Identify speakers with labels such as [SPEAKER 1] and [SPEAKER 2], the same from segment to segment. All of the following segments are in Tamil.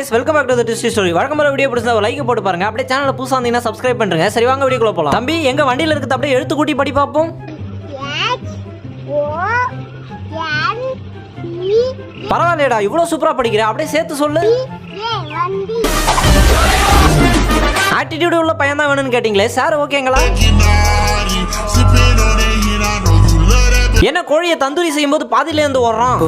[SPEAKER 1] guys, welcome back to the Twist Story. வழக்கம் போல வீடியோ பிடிச்சா லைக் போட்டு பாருங்க. அப்படியே சேனலை புதுசா வந்தீங்கன்னா சப்ஸ்கிரைப் பண்ணுங்க. சரி வாங்க வீடியோக்குள்ள போலாம். தம்பி எங்க வண்டியில இருக்குது அப்படியே எழுத்து கூட்டி படி பாப்போம். பரவாயில்லடா இவ்வளவு சூப்பரா படிக்கிற. அப்படியே சேர்த்து சொல்லு. ஆட்டிடியூட் உள்ள பையன் தான் வேணும்னு கேட்டிங்களே சார், ஓகேங்களா? என்ன கோழியை தந்தூரி செய்யும் போது பாதியில இருந்து ஓடுறான்.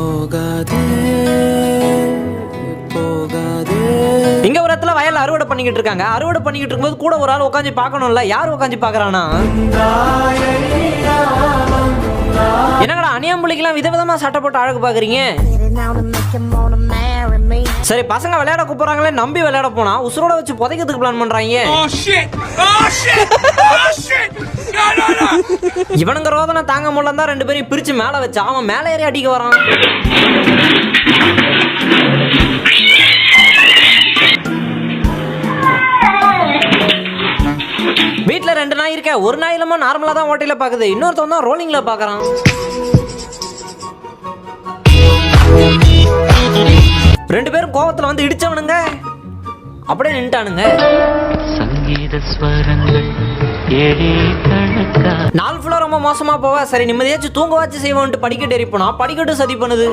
[SPEAKER 1] இங்க ஒரு இடத்துல வயல்ல அறுவடை பண்ணிக்கிட்டு இருக்காங்க. அறுவடை பண்ணிக்கிட்டு இருக்கும்போது கூட ஒரு ஆள் உட்காந்து பார்க்கணும்ல. யார் உட்காந்து பாக்குறானா? என்னங்கடா அணியாம்புலிக்கெல்லாம் விதவிதமா சட்டை போட்டு அழகு பாக்குறீங்க. சரி பசங்க விளையாட கூப்பிடுறாங்களே நம்பி விளையாட போனா உசுரோட வச்சு புதைக்கிறதுக்கு பிளான் பண்றாங்க. இவனுங்க ரோதனை தாங்க முடியல தான் 2 பேரையும் பிரிச்சு மேல வச்சு அவன் மேல ஏறி அடிக்க வரான். வீட்டுல 2 நாய் இருக்க. ஒரு நாய் இல்லாம நார்மலா தான் ஓட்டையில பாக்குது, இன்னொருத்தவன் தான் ரோலிங்ல பாக்குறான். ரெண்டு பேரும் கோவத்துல வந்து இடிச்சவனுங்க அப்படியே நின்ட்டானுங்க. நாள் ஃபுல்லா ரொம்ப மோசமா போவா. சரி நிம்மதியாச்சும் தூங்க வாச்சு செய்வோன்ட்டு படிக்கட்டு ஏறி போனா படிக்கட்டு சதி பண்ணுது.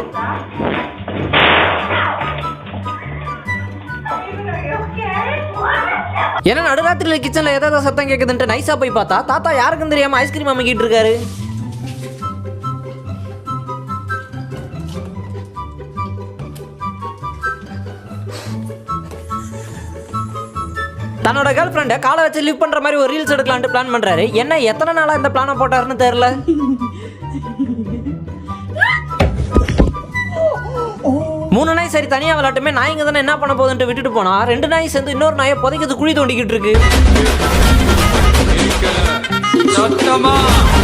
[SPEAKER 1] ஏன்னா நடுராத்திரியில கிச்சன்ல ஏதாவது சத்தம் கேக்குதுன்ட்டு நைஸா போய் பார்த்தா தாத்தா யாருக்கும் தெரியாம ஐஸ்கிரீம் அமைக்கிட்டு இருக்காரு. தன்னோட கேர்ள் ஃப்ரெண்டை காலை வச்சு லிவ் பண்ற மாதிரி ஒரு ரீல்ஸ் எடுக்கலான்ட்டு பிளான் பண்றாரு. என்ன எத்தனை நாளா இந்த பிளானை போட்டாருன்னு தெரியல. மூணு நாய் சரி தனியா விளையாட்டுமே நாய்ங்க தானே என்ன பண்ண போகுதுன்ட்டு விட்டுட்டு போனா 2 நாய் சேர்ந்து இன்னொரு நாயை புதைக்கிறது குழி தோண்டிக்கிட்டு இருக்கு.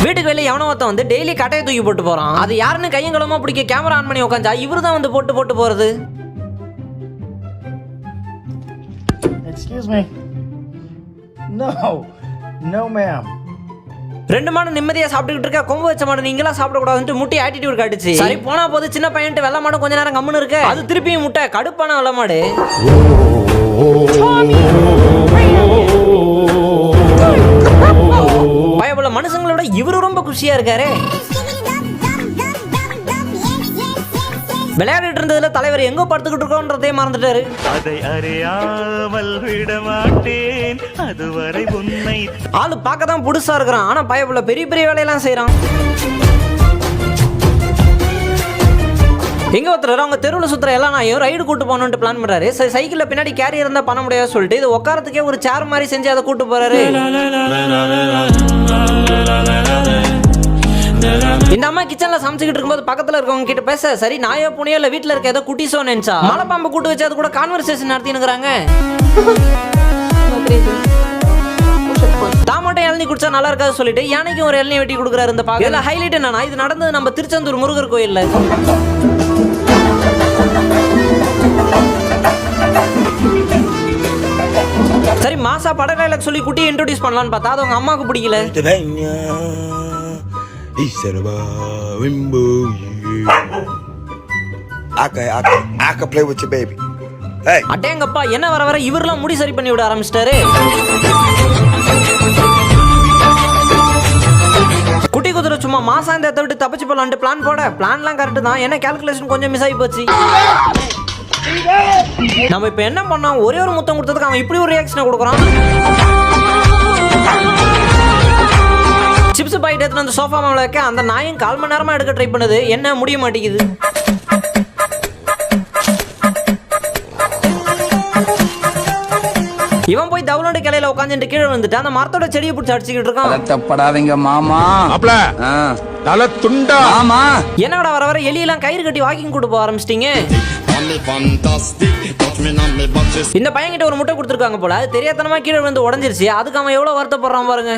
[SPEAKER 1] வீட்டுக்கு வெளியே எவனோ ஒருத்தன் வந்து டெய்லி கட்டையை தூக்கி போட்டு போறான். அது யாருன்னு கையங்களமா பிடிக்க கேமரா ஆன் பண்ணி உட்காந்தா இவரு தான் வந்து போட்டு போறது.
[SPEAKER 2] Excuse me. No ma'am.
[SPEAKER 1] 2 மாடு நிம்மதியா சாப்பிட்டுக்கிட்டு இருக்க. கொம்பு வச்ச மாடு நீங்களா சாப்பிடக்கூடாதுன்ட்டு முட்டி ஆட்டிடியூட் காட்டுச்சு. சரி போனா போது சின்ன பையன்ட்டு வெள்ள மாடு கொஞ்ச நேரம் கம்முன்னு இருக்கு. அது திருப்பியும் முட்டை கடுப்பான வெள்ள மாடு. பயபுள்ள மனுஷங்களோட இவரு ரொம்ப குஷியா இருக்காரு. விளையாடிட்டு இருந்ததுல தலைவர் எங்க படுத்துக்கிட்டு இருக்கோன்றதே மறந்துட்டாரு. அதை அறியாமல் விட மாட்டேன் அதுவரை உன்னை. ஆளு பார்க்க தான் புதுசா இருக்கிறான், ஆனா பயப்புள்ள பெரிய பெரிய வேலையெல்லாம் செய்யறான். எங்க ஒருத்தர் அவங்க தெருவில் சுத்துற எல்லாம் நாயும் ரைடு கூட்டு போகணும்னு பிளான் பண்றாரு. சைக்கிள்ல பின்னாடி கேரி இருந்தா பண்ண முடியாது சொல்லிட்டு இது உட்காரத்துக்கே ஒரு சேர் மாதிரி செஞ்சு அதை கூட்டு போறாரு. இந்த அம்மா கிச்சன்ல சமைச்சுக்கிட்டு இருக்கும்போது பக்கத்துல இருக்கவங்க கிட்ட பேச சரி நாயோ புனியோ இல்ல வீட்டுல இருக்க ஏதோ குட்டிசோ நினைச்சா மலைப்பாம்பு கூட்டு வச்சு அது கூட கான்வர்சேஷன் நடத்தினுக்குறாங்க. தாமட்டை இளநீ குடிச்சா நல்லா இருக்காது சொல்லிட்டு யானைக்கு ஒரு இளநீ வெட்டி கொடுக்குறாரு. இந்த பாக்க இதுல ஹைலைட் என்னன்னா இது நடந்தது நம்ம திருச்செந்தூர் முருகர் கோயில்ல. சரி மாசா படகாயில சொல்லி குட்டியை இன்ட்ரோடியூஸ் பண்ணலான்னு பார்த்தா அது அவங்க அம்மாவுக்கு பிடிக்கல.
[SPEAKER 3] I can play with your baby. Hey.
[SPEAKER 1] அடேங்கப்பா என்ன வர வர இவரெல்லாம் முடி சரி பண்ணி விட ஆரம்பிச்சிட்டாரு. குட்டி குதிரை சும்மா மாசாந்தத்தை விட்டு தப்பிச்சு போலான்ட்டு பிளான் போட பிளான்லாம் கரெக்ட் தான். என்ன கால்குலேஷன் கொஞ்சம் மிஸ் ஆகி போச்சு. நம்ம இப்ப என்ன பண்ணோம், ஒரே ஒரு முத்தம் கொடுத்ததுக்கு அவன் இப்படி ஒரு ரியாக்ஷனை கொடுக்குறான். சிப்ஸ் பாக்கெட் எடுத்து அந்த சோஃபா மேல வைக்க அந்த நாயும் 1/4 மணி நேரமா எடுக்க ட்ரை பண்ணுது. என்ன முடிய மாட்டேங்குது. இவன் போய் தவுலோட கிளையில உட்காந்துட்டு கீழே வந்துட்டு அந்த மரத்தோட செடியை பிடிச்சி அடிச்சுக்கிட்டு இருக்கான்.
[SPEAKER 4] கஷ்டப்படாதீங்க மாமா. அப்பல தல துண்டா மாமா. என்னடா வர வர
[SPEAKER 1] எலியெல்லாம் கயிறு கட்டி வாக்கிங் கூட்டு போக ஆரம்பிச்சிட்டீங்க. இந்த பையன் கிட்ட ஒரு முட்டை கொடுத்துருக்காங்க போல, அது தெரியாதனமா கீழே வந்து உடஞ்சிருச்சு. அதுக்கு அவன் எவ்வளவு வருத்தப்படுறான் பாருங்க.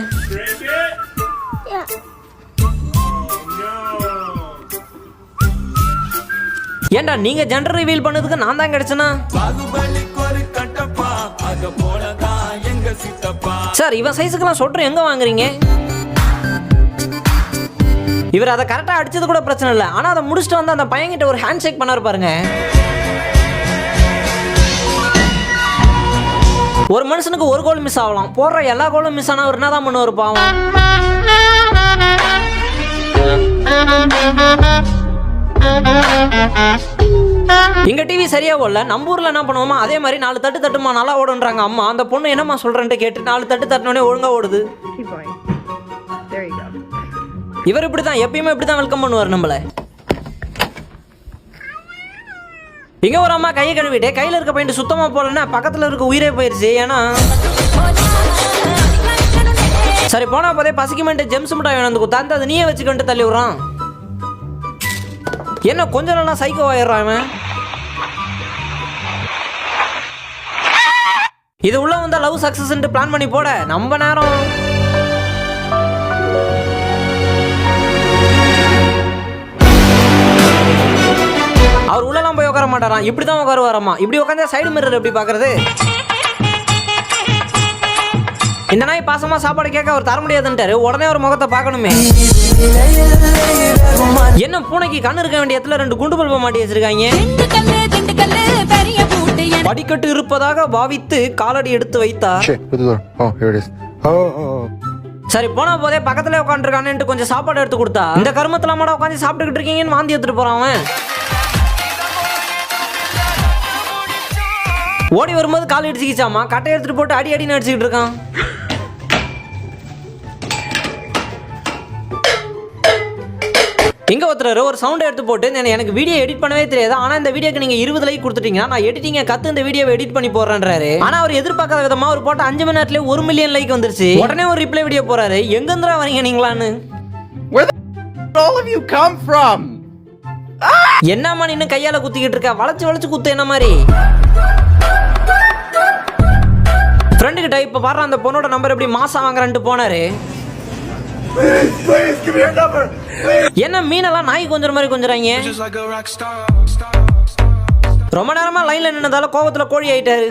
[SPEAKER 1] ஏண்டா நீங்க ஜெண்டர் ரிவீல் பண்ணதுக்கு நான் தான் கிடைச்சனா? சார் இவன் சைஸுக்கெல்லாம் சொட்டர் எங்க வாங்குறீங்க? இவர் அதை கரெக்டா அடிச்சது கூட பிரச்சனை இல்லை, ஆனா அதை முடிச்சுட்டு வந்து அந்த பையன்கிட்ட ஒரு ஹேண்ட் ஷேக் பண்ணாரு பாருங்க. ஒரு மனுஷனுக்கு ஒரு கோல் மிஸ் ஆகலாம், போடுற எல்லா கோலும் மிஸ் ஆனா ஒரு என்னதான் பண்ணுவார் பாவம். இங்க டிவி சரியா ஓடல, நம்ம ஊர்ல என்ன பண்ணுவோமா அதே மாதிரி 4 தட்டு தட்டுமா நல்லா ஓடுன்றாங்க அம்மா. அந்த பொண்ணு என்னம்மா சொல்றேன்ட்டு கேட்டு 4 தட்டு தட்டினோடனே ஒழுங்கா ஓடுது. இவர் இப்படிதான் எப்பயுமே இப்படிதான் வெல்கம் பண்ணுவார் நம்மள. இங்க ஒரு அம்மா கையை கழுவிட்டு கையில இருக்க பெயிண்ட் சுத்தமா போலன்னா பக்கத்துல இருக்க உயிரே போயிருச்சு. ஏன்னா சரி போனா போதே பசிக்குமெண்ட் ஜெம்ஸ் மிட்டாய் வேணும் வந்து குத்தாந்து அது நீயே வச்சுக்கிட்டு தள்ளி விடுறான். என்ன கொஞ்ச நாளா சைக்கோ ஆயிடுறான் இவன். இது உள்ள வந்தா லவ் சக்சஸ் பிளான் பண்ணி போட நம்ம நேரம். அவர் உள்ளலாம் போய் உட்கார மாட்டாராம், இப்படிதான் உட்காருவாராமா. இப்படி உட்காந்து சைடு மிரர் எப்படி பாக்குறது? இந்த நாய் பாசமா சாப்பாடு கேட்க அவர் தர முடியாதுன்ட்டாரு. உடனே ஒரு முகத்தை பார்க்கணுமே. என்ன பூனைக்கு கண்ணு இருக்க வேண்டிய இடத்துல 2 குண்டு பல்ப மாட்டி வச்சிருக்காங்க. படிக்கட்டு இருப்பதாக பாவித்து காலடி எடுத்து வைத்தா. சரி போனா போதே பக்கத்துல உட்காந்துருக்கானு கொஞ்சம் சாப்பாடு எடுத்து கொடுத்தா. இந்த கருமத்துல மாட உட்காந்து சாப்பிட்டுக்கிட்டு இருக்கீங்கன்னு வாந்தி எடுத்துட்டு போறான் அவன். ஓடி வரும்போது கால் இடிச்சுக்கிச்சாமா, கட்டை எடுத்துட்டு போட்டு அடி அடி நடிச்சுக்கிட்டு இருக்கான். இங்க ஒருத்தர் ஒரு சவுண்ட் எடுத்து போட்டு எனக்கு வீடியோ எடிட் பண்ணவே தெரியாது, ஆனா இந்த வீடியோக்கு நீங்க 20 லைக் கொடுத்துட்டீங்கன்னா நான் எடிட்டிங்க கத்து இந்த வீடியோவை எடிட் பண்ணி போடுறேன்றாரு. ஆனா அவர் எதிர்பார்க்காத விதமா ஒரு போட்ட 5 மணி நேரத்துல 1 மில்லியன் லைக் வந்துருச்சு. உடனே ஒரு ரிப்ளை வீடியோ போறாரு, எங்க இருந்துடா வரீங்க நீங்களான்னு.
[SPEAKER 2] All of you come from?
[SPEAKER 1] என்னம்மா நின்னு கையால குத்திக்கிட்டு இருக்க, வளைச்சு வளைச்சு குத்து என்ன மாதிரி. ஃப்ரெண்டு கிட்ட இப்ப பாரு அந்த பொண்ணோட நம்பர் எப்படி மாசம் வாங்குறேன்ட்டு போனாரு. என்ன மீனெல்லாம் நாய் கொஞ்சம் மாதிரி கொஞ்சறாங்க. ரொம்ப நேரமா லைன்ல நின்னதால கோவத்துல கோழி ஆயிட்டாரு.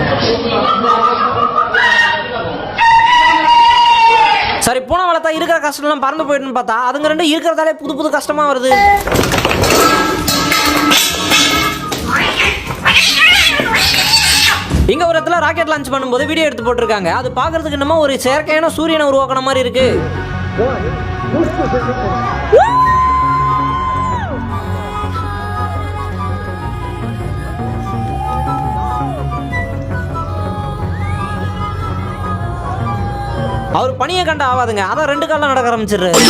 [SPEAKER 1] சரி பூனை வளர்த்தா இருக்கிற கஷ்டம் எல்லாம் பறந்து போயிட்டுன்னு பார்த்தா அதுங்க 2 இருக்கிறதாலே புது புது கஷ்டமா வருது. இங்க ஒரு இடத்துல ராக்கெட் லான்ச் பண்ணும்போது வீடியோ எடுத்து போட்டிருக்காங்க. அது பாக்குறதுக்கு என்னமோ ஒரு செயற்கையான சூரியனை உருவாக்குன மாதிரி இருக்கு. அவர் பணியை கண்ட ஆவாதுங்க, அதான் 2 கால்ல நடக்க ஆரம்பிச்சிடுறாரு.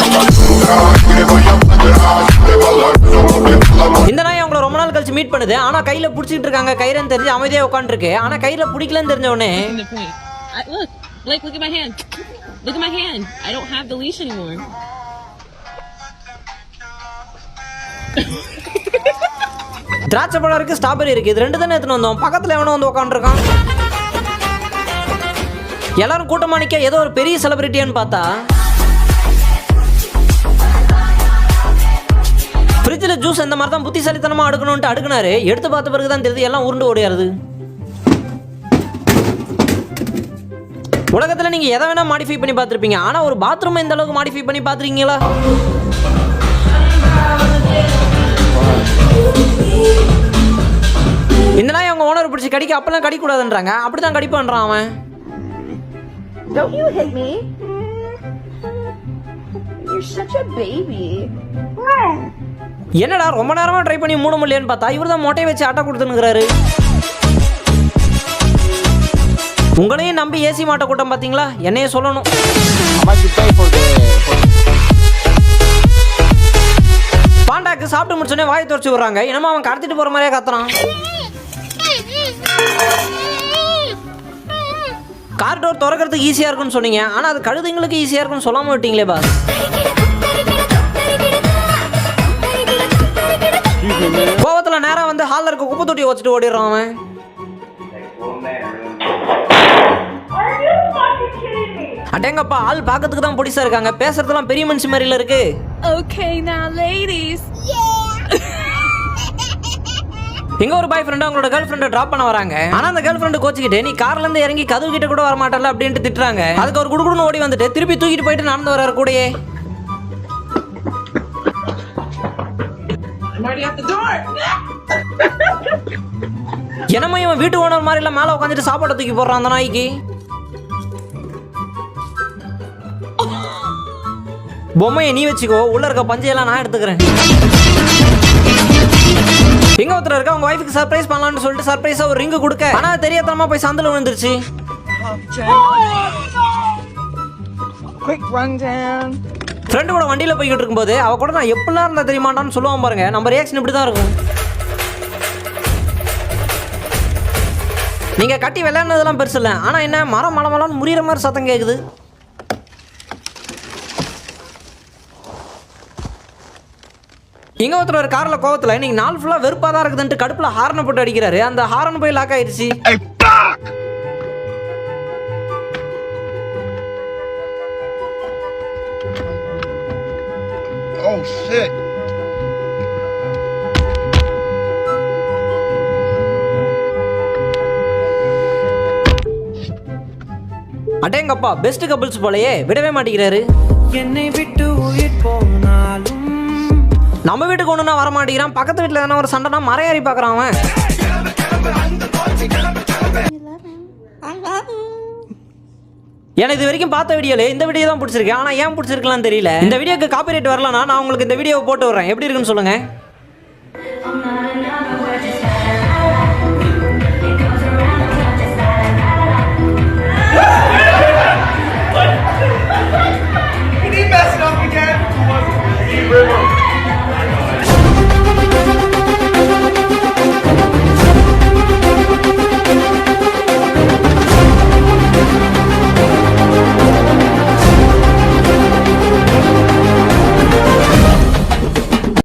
[SPEAKER 1] இந்த நாய் அவங்கள ரொம்ப நாள் கழிச்சு மீட் பண்ணுது. ஆனா கையில புடிச்சிட்டு இருக்காங்க, கயிறுன்னு தெரிஞ்சு அமைதியா உட்கார்ந்து இருக்கு. ஆனா கையில பிடிக்கலன்னு தெரிஞ்ச உடனே
[SPEAKER 5] Look at my hand. Look at my hand. I don't have the leash anymore.
[SPEAKER 1] திராட்சை பழம் இருக்கு, ஸ்ட்ராபெரி இருக்கு, இது 2 தானே எடுத்துட்டு வந்தோம். பக்கத்துல எவனோ வந்து உட்காந்துருக்கான். எல்லாரும் கூட்டமா நிக்க ஏதோ ஒரு பெரிய செலிபிரிட்டியான்னு பார்த்தா ஃப்ரிட்ஜில் ஜூஸ் இந்த மாதிரி தான் புத்திசாலித்தனமா அடுக்கணும்ட்டு அடுக்குனாரு. எடுத்து பார்த்த பிறகு தான் தெரியுது எல்லாம் உருண்டு ஓடியாருது. உலகத்துல நீங்க எதை வேணா மாடிஃபை பண்ணி பார்த்துருப்பீங்க, ஆனா ஒரு பாத்ரூம் இந்த அளவுக்கு மாடிஃபை பண்ணி பார்த்துருக்கீங்களா? இந்த நாய் அவங்க ஓனர் பிடிச்சி கடிக்க அப்பெல்லாம் கடிக்க கூடாதுன்றாங்க, அப்படிதான் கடிப்பான்றான் அவன்.
[SPEAKER 6] Don't you hit me. You're such a baby.
[SPEAKER 1] என்னடா ரொம்ப நேரமா ட்ரை பண்ணி மூட முடியலன்னு பார்த்தா இவர் தான் மொட்டையை வச்சு ஆட்டை கொடுத்துனுக்குறாரு. உங்களையும் நம்பி ஏசி மாட்ட கூட்டம் பாத்தீங்களா, என்னைய சொல்லணும். பாண்டாக்கு சாப்பிட்டு முடிச்சோடனே வாயை துடைச்சு விடுறாங்க. என்னமா அவன் கடத்திட்டு போற மாதிரியே கத்துறான். கார் டோர் திறக்கிறதுக்கு ஈஸியா இருக்குன்னு சொன்னீங்க, ஆனா அது கழுதைங்களுக்கு ஈஸியா இருக்குன்னு சொல்லாம விட்டீங்களே பாஸ். கோவத்துல நேரா வந்து ஹால்ல இருக்க குப்பை தொட்டியை வச்சுட்டு ஓடிடுறான் அவன். அடேங்கப்பா, ஆள் பாக்கிறதுக்கு தான் பொடிசா இருக்காங்க, பேசுறதுலாம் பெரிய மனுஷன் மாதிரில இருக்கு.
[SPEAKER 5] Okay, now ladies.
[SPEAKER 1] எங்க ஒரு பாய் ஃப்ரெண்ட் அவங்களோட கேர்ள் ஃப்ரெண்டை டிராப் பண்ண வராங்க. ஆனா அந்த கேர்ள் ஃப்ரெண்ட் கோச்சிக்கிட்டு நீ கார்ல இருந்து இறங்கி கதவு கிட்ட கூட வர மாட்டல அப்படின்ட்டு திட்டுறாங்க. அதுக்கு ஒரு குடுகுடுன்னு ஓடி வந்துட்டு திருப்பி தூக்கிட்டு போயிட்டு நடந்து வர்றாரு கூடயே. என்னமா இவன் வீட்டு ஓனர் மாதிரி இல்ல மேல உட்காந்துட்டு சாப்பாடு தூக்கி போடுறான் அந்த நாய்க்கு. பொம்மையை நீ வச்சுக்கோ, உள்ள இருக்க பஞ்சையெல்லாம் நான் எடுத்துக்கிறேன். எங்க ஒருத்தர் இருக்க உங்க வைஃப்க்கு சர்ப்ரைஸ் பண்ணலாம்னு சொல்லிட்டு சர்ப்ரைஸா ஒரு ரிங் கொடுக்க, ஆனா தெரியாதனமா போய் சந்தில விழுந்துருச்சு.
[SPEAKER 2] Quick rundown.
[SPEAKER 1] ஃப்ரெண்டு கூட வண்டியில போய்கிட்டு இருக்கும்போது அவ கூட நான் எப்படிலாம் இருந்தா தெரியுமாட்டான்னு சொல்லுவான் பாருங்க. நம்ம ரியாக்ஷன் இப்படி தான் இருக்கும். நீங்க கட்டி விளையாடுனதெல்லாம் பெருசு இல்லை, ஆனா என்ன மரம் மலமலான்னு முறிகிற மாதிரி சத்தம் கேட்குது. இங்க ஒருத்தர் ஒரு கார்ல கோவத்துல இன்னைக்கு நாள் ஃபுல்லா வெறுப்பா தான் இருக்குதுன்ட்டு கடுப்புல ஹார்ன் போட்டு அடிக்கிறாரு. அந்த ஹார்ன் போய் லாக் ஆயிடுச்சு.
[SPEAKER 3] Oh shit.
[SPEAKER 1] அடேங்கப்பா, பெஸ்ட் கப்பிள்ஸ் போலயே, விடவே மாட்டேங்கிறாரு.
[SPEAKER 7] என்னை விட்டு உயிர் போனாலும்
[SPEAKER 1] நம்ம வீட்டுக்கு ஒண்ணுனா வர மாட்டேங்கிறான். பக்கத்து வீட்டுல எதனா ஒரு சண்டைனா மறையாறி பாக்குறான் அவன். எனக்கு இது வரைக்கும் பார்த்த வீடியோல இந்த வீடியோ தான் பிடிச்சிருக்கு. ஆனா ஏன் பிடிச்சிருக்கலாம் தெரியல. இந்த வீடியோக்கு காப்பிரைட் வரலனா நான் உங்களுக்கு இந்த வீடியோவை போட்டு விடுறேன். எப்படி இருக்குன்னு சொல்லுங்க.